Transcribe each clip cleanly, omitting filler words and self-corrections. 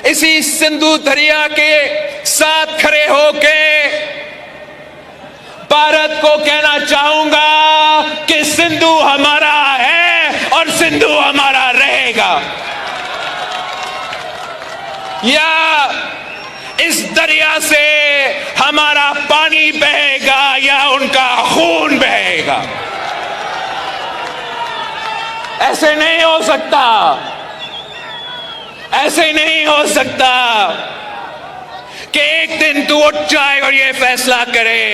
इसी सिंधु दरिया के साथ खड़े होके भारत को कहना चाहूंगा कि सिंधु हमारा है और सिंधु हमारा रहेगा। या इस दरिया से हमारा पानी बहेगा या उनका खून बहेगा। ऐसे नहीं हो सकता, ऐसे नहीं हो सकता कि एक दिन तू उठ जाए और ये फैसला करे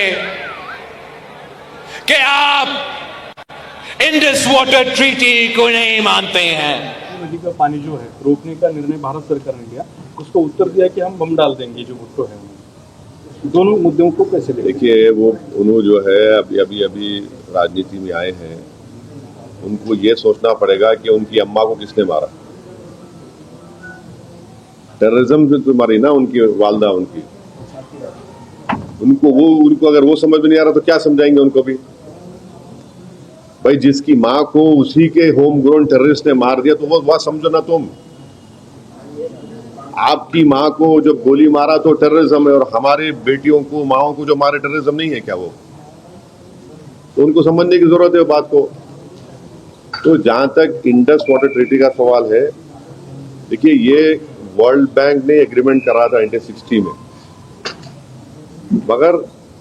कि आप इंडस वाटर ट्रीटी को नहीं मानते हैं। नदी का पानी जो है रोकने का निर्णय भारत सरकार ने लिया, उसका उत्तर दिया कि हम बम डाल देंगे जो भुट्टो है। दोनों मुद्दों को कैसे देखिए, वो उन्होंने जो है अभी राजनीति में आए हैं, उनको ये सोचना पड़ेगा कि उनकी अम्मा को किसने मारा। टेररिज्म से तो मारी ना उनकी वालदा, उनको अगर वो समझ में नहीं आ रहा तो क्या समझाएंगे उनको भी। भाई, जिसकी माँ को उसी के होम ग्रोन टेररिस्ट ने मार दिया तो वो बात समझो ना तुम। आपकी माँ को जब गोली मारा तो टेररिज्म है, और हमारे बेटियों को, माओं को जो मारे टेररिज्म नहीं है क्या वो? तो उनको समझने की जरूरत है बात को। तो जहां तक इंडस वाटर ट्रीटी का सवाल है, देखिए, ये वर्ल्ड बैंक ने एग्रीमेंट करा था 1960 में, मगर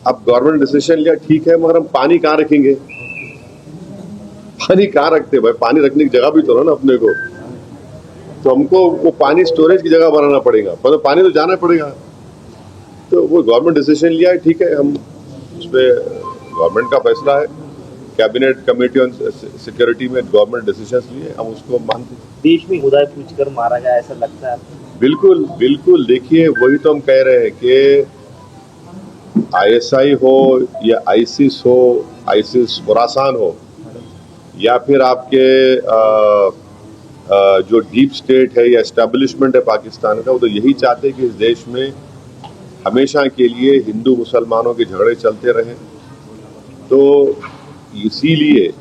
अब गवर्नमेंट डिसीजन लिया, ठीक है, मगर हम पानी कहाँ रखेंगे? पानी कहाँ रखते भाई? पानी रखने की जगह भी तो ना अपने को। तो हमको वो पानी स्टोरेज की जगह बनाना पड़ेगा, पर पानी तो जाना पड़ेगा। तो वो गवर्नमेंट डिसीजन लिया है, ठीक है, हम उस पर गवर्नमेंट का फैसला है, कैबिनेट कमेटी ऑन सिक्योरिटी में गवर्नमेंट डिसीजन लिए, हम उसको मानते हैं। देश में खुदा पूछकर मारा गया, ऐसा लगता है? बिल्कुल बिल्कुल। देखिए, वही तो हम कह रहे हैं कि आईएसआई हो या आईसिस हो, आईसिस खुरासान हो, या फिर आपके जो डीप स्टेट है या एस्टेब्लिशमेंट है पाकिस्तान का, वो तो यही चाहते हैं कि इस देश में हमेशा के लिए हिंदू मुसलमानों के झगड़े चलते रहें। तो इसीलिए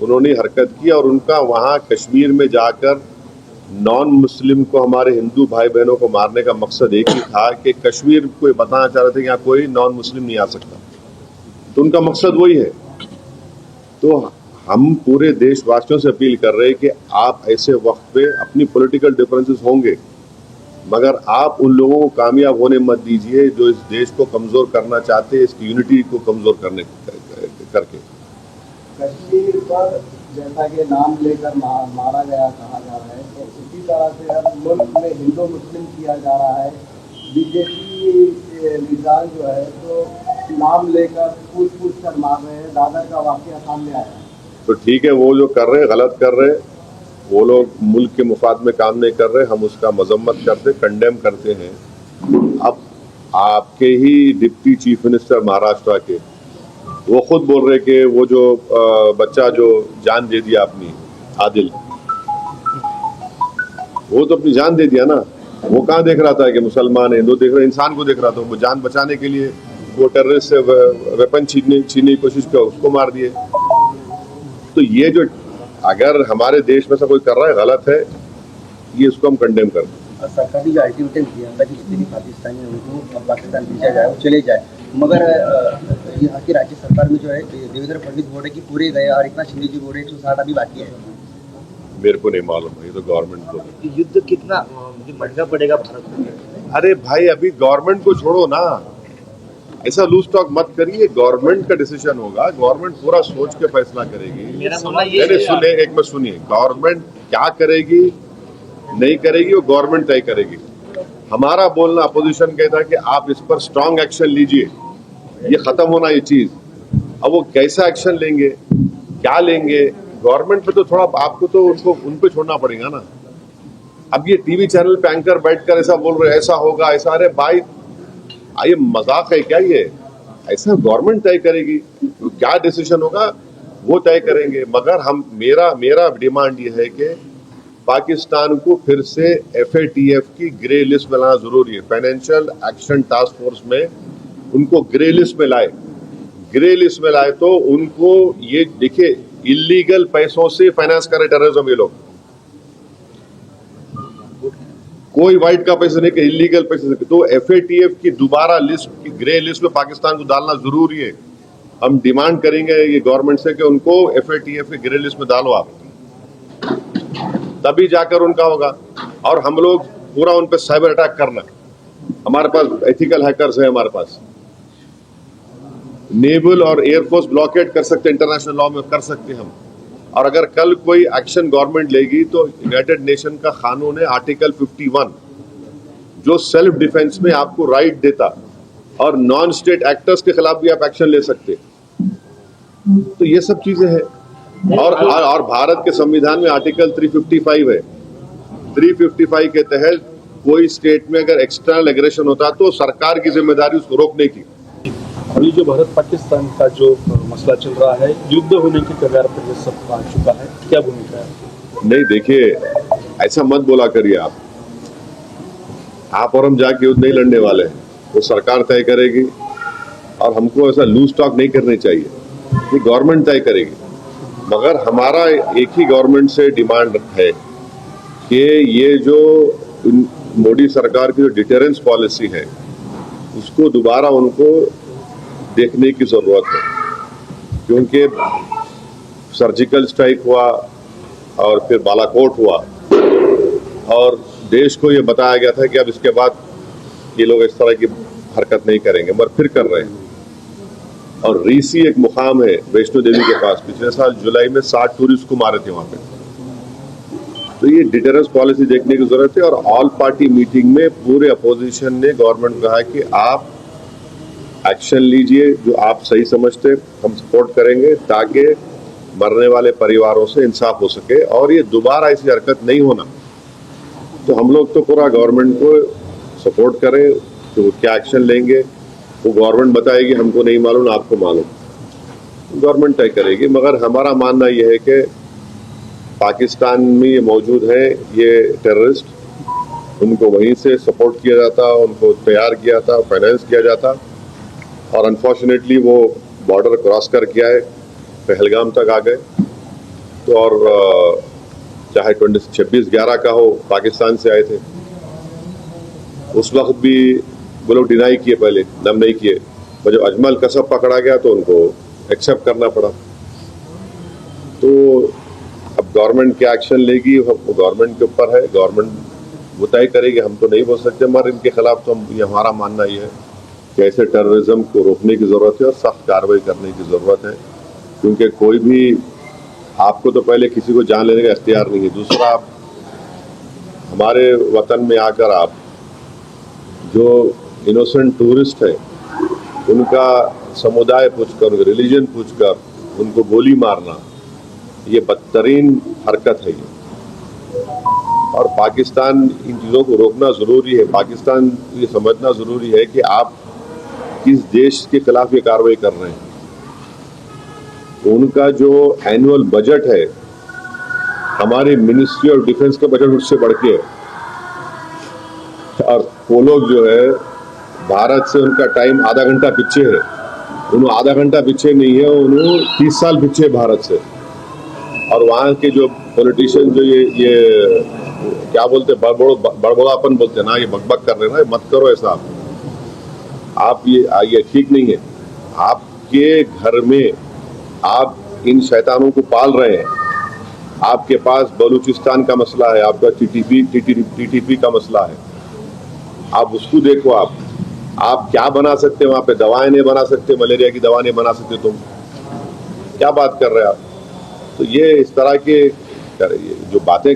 उन्होंने हरकत की, और उनका वहाँ कश्मीर में जाकर नॉन मुस्लिम को, हमारे हिंदू भाई बहनों को मारने का मकसद एक ही था कि कश्मीर को बताना चाह रहे थे कि यहाँ कोई नॉन मुस्लिम नहीं आ सकता। तो उनका मकसद वही है। तो हम पूरे देशवासियों से अपील कर रहे हैं कि आप ऐसे वक्त पे, अपनी पॉलिटिकल डिफरेंसेस होंगे, मगर आप उन लोगों को कामयाब होने मत दीजिए जो इस देश को कमजोर करना चाहते हैं, इसकी यूनिटी को कमजोर करने करके। कश्मीर पर जैसा कि नाम लेकर मारा गया कहा जा रहा है, तो उसी तरह से हर मुल्क में हिंदू मुस्लिम किया जा रहा है। बीजेपी के लीडर जो है तो नाम लेकर पूछ कर मार रहे हैं। दादर का वाकया सामने आया है। तो ठीक है, वो जो कर रहे हैं गलत कर रहे हैं, वो लोग मुल्क के मुफाद में काम नहीं कर रहे, हम उसका मजम्मत करते, कंडेम करते हैं। अब आपके ही डिप्टी चीफ मिनिस्टर महाराष्ट्र के, वो खुद बोल रहे कि वो जो बच्चा जो जान दे दिया अपनी, आदिल, वो तो अपनी जान दे दिया ना। वो कहाँ देख रहा था कि मुसलमान है, हिंदू देख रहा, इंसान को देख रहा था। वो जान बचाने के लिए वो टेररिस्ट से वेपन छीनने की कोशिश किया, उसको मार दिए। तो ये जो अगर हमारे देश में से कोई कर रहा है, गलत है, ये इसको हम कंडेम करते हैं। सरकार ने जो अल्टीमेटम दिया था कि जितने भी पाकिस्तानी हैं उनको पाकिस्तान भेजा जाए, वो चले जाए, मगर यहाँ की राज्य सरकार में जो है देवेंद्र फडणवीस बोल रहे कि पूरे गए, और एकनाथ शिंदे जी बोल रहे 160 अभी बाकी है। मेरे को नहीं मालूम है, ये तो गवर्नमेंट को। युद्ध कितना महंगा पड़ेगा भारत को? अरे भाई, अभी गवर्नमेंट को छोड़ो ना, ऐसा लूज टॉक मत करिए। गवर्नमेंट का डिसीजन होगा, गवर्नमेंट पूरा सोच के फैसला करेगी। सुनिए, गवर्नमेंट क्या करेगी नहीं करेगी वो गवर्नमेंट तय करेगी। हमारा बोलना, अपोजिशन कहता है कि आप इस पर स्ट्रांग एक्शन लीजिए, ये खत्म होना ये चीज। अब वो कैसा एक्शन लेंगे, क्या लेंगे, गवर्नमेंट पे तो थोड़ा आपको तो उन पे छोड़ना पड़ेगा ना। अब ये टीवी चैनल पे एंकर बैठकर ऐसा बोल रहे, ऐसा होगा ऐसा, अरे भाई ये मजाक है क्या? ये ऐसा गवर्नमेंट तय करेगी, तो क्या डिसीजन होगा वो तय करेंगे। मगर हम मेरा डिमांड ये है कि पाकिस्तान को फिर से FATF की ग्रे लिस्ट में लाना जरूरी है। फाइनेंशियल एक्शन टास्क फोर्स में उनको ग्रे लिस्ट में लाए। ग्रे लिस्ट में लाए तो उनको ये देखिए, इलीगल पैसों से फाइनेंस करे टेररिज्म ये लोग। कोई वाइट का पैसा नहीं कि इलीगल पैसे से, तो FATF की दोबारा लिस्ट की ग्रे लिस्ट में पाकिस्तान को डालना जरूरी है। हम डिमांड करेंगे ये गवर्नमेंट से कि उनको FATF की ग्रे लिस्ट में डालो आप, तभी जाकर उनका होगा। और हम लोग पूरा उन पर साइबर अटैक करना, हमारे पास एथिकल हैकर्स है, हमारे पास नेवल और एयरफोर्स ब्लॉकेट कर सकते, इंटरनेशनल लॉ में कर सकते हम। और अगर कल कोई एक्शन गवर्नमेंट लेगी तो यूनाइटेड नेशन का कानून है आर्टिकल 51 जो सेल्फ डिफेंस में आपको राइट देता, और नॉन स्टेट एक्टर्स के खिलाफ भी आप एक्शन ले सकते। तो ये सब चीजें हैं। और भारत के संविधान में आर्टिकल 355 है। 355 के तहत कोई स्टेट में अगर एक्सटर्नल एग्रेशन होता तो सरकार की जिम्मेदारी उसको रोकने की। अभी जो भारत पाकिस्तान का जो मसला चल रहा है, युद्ध होने की कगार पर ये सब आ चुका है, क्या भूमिका है? नहीं, देखिए ऐसा मत बोला करिए आप और हम जाके युद्ध नहीं लड़ने वाले हैं, वो सरकार तय करेगी। और हमको ऐसा लूज टॉक नहीं करनी चाहिए, ये गवर्नमेंट तय करेगी। मगर हमारा एक ही गवर्नमेंट से डिमांड है कि ये जो मोदी सरकार की जो डिटेरेंस पॉलिसी है उसको दोबारा उनको देखने की जरूरत है, क्योंकि सर्जिकल स्ट्राइक हुआ और फिर बालाकोट हुआ और देश को ये बताया गया था कि अब इसके बाद ये लोग इस तरह की हरकत नहीं करेंगे, मगर फिर कर रहे हैं। और रीसी एक मुकाम है वैष्णो देवी के पास, पिछले साल जुलाई में 60 टूरिस्ट को मारे थे वहां पे। तो ये डिटेरेंस पॉलिसी देखने की जरूरत है। और ऑल पार्टी मीटिंग में पूरे अपोजिशन ने गवर्नमेंट को कहा कि आप एक्शन लीजिए, जो आप सही समझते हम सपोर्ट करेंगे, ताकि मरने वाले परिवारों से इंसाफ हो सके और ये दोबारा ऐसी हरकत नहीं होना। तो हम लोग तो पूरा गवर्नमेंट को सपोर्ट करें, तो क्या एक्शन लेंगे वो गवर्नमेंट बताएगी, हमको नहीं मालूम, आपको मालूम, गवर्नमेंट तय करेगी। मगर हमारा मानना यह है कि पाकिस्तान में ये मौजूद है, ये टेररिस्ट, उनको वहीं से सपोर्ट किया जाता, उनको तैयार किया था, फाइनेंस किया जाता, और अनफॉर्चुनेटली वो बॉर्डर क्रॉस कर किया है, पहलगाम तक आ गए। तो और चाहे 26/11 का हो, पाकिस्तान से आए थे, उस वक्त भी वो लोग डिनाई किए, पहले दम नहीं किए, पर जब अजमल कसब पकड़ा गया तो उनको एक्सेप्ट करना पड़ा। तो अब गवर्नमेंट क्या एक्शन लेगी वो गवर्नमेंट के ऊपर है, गवर्नमेंट वो तय करेगी, हम तो नहीं बोल सकते। मगर इनके खिलाफ तो ये हमारा मानना ये है कि ऐसे टेररिज्म को रोकने की जरूरत है और सख्त कार्रवाई करने की जरूरत है, क्योंकि कोई भी आपको तो पहले किसी को जान लेने का इख्तियार नहीं है। दूसरा, आप हमारे वतन में आकर आप जो इनोसेंट टूरिस्ट है उनका समुदाय पूछकर, उनका रिलीजन पूछकर उनको गोली मारना, ये बदतरीन हरकत है ये। और पाकिस्तान इन चीज़ों को रोकना ज़रूरी है। पाकिस्तान ये समझना ज़रूरी है कि आप किस देश के खिलाफ ये कार्रवाई कर रहे हैं। उनका जो एनुअल बजट है, हमारी मिनिस्ट्री ऑफ डिफेंस का बजट उससे बढ़ के है। और वो लोग जो है भारत से उनका टाइम आधा घंटा पीछे है, उन्होंने आधा घंटा पीछे नहीं है, उन्होंने 30 साल पीछे भारत से। और वहाँ के जो पॉलिटिशियन जो ये क्या बोलते बड़बड़ापन बोलते हैं ना, ये बकबक कर रहे हैं ना, मत करो ऐसा। आप ये ठीक नहीं है। आपके घर में आप इन शैतानों को पाल रहे हैं। आपके पास बलूचिस्तान का मसला है, आपका टीटीपी का मसला है, आप उसको देखो। आप क्या बना सकते हैं वहां पे? दवाएं नहीं बना सकते, मलेरिया की दवा नहीं बना सकते, तुम क्या बात कर रहे हैं आप? तो ये इस तरह के जो बातें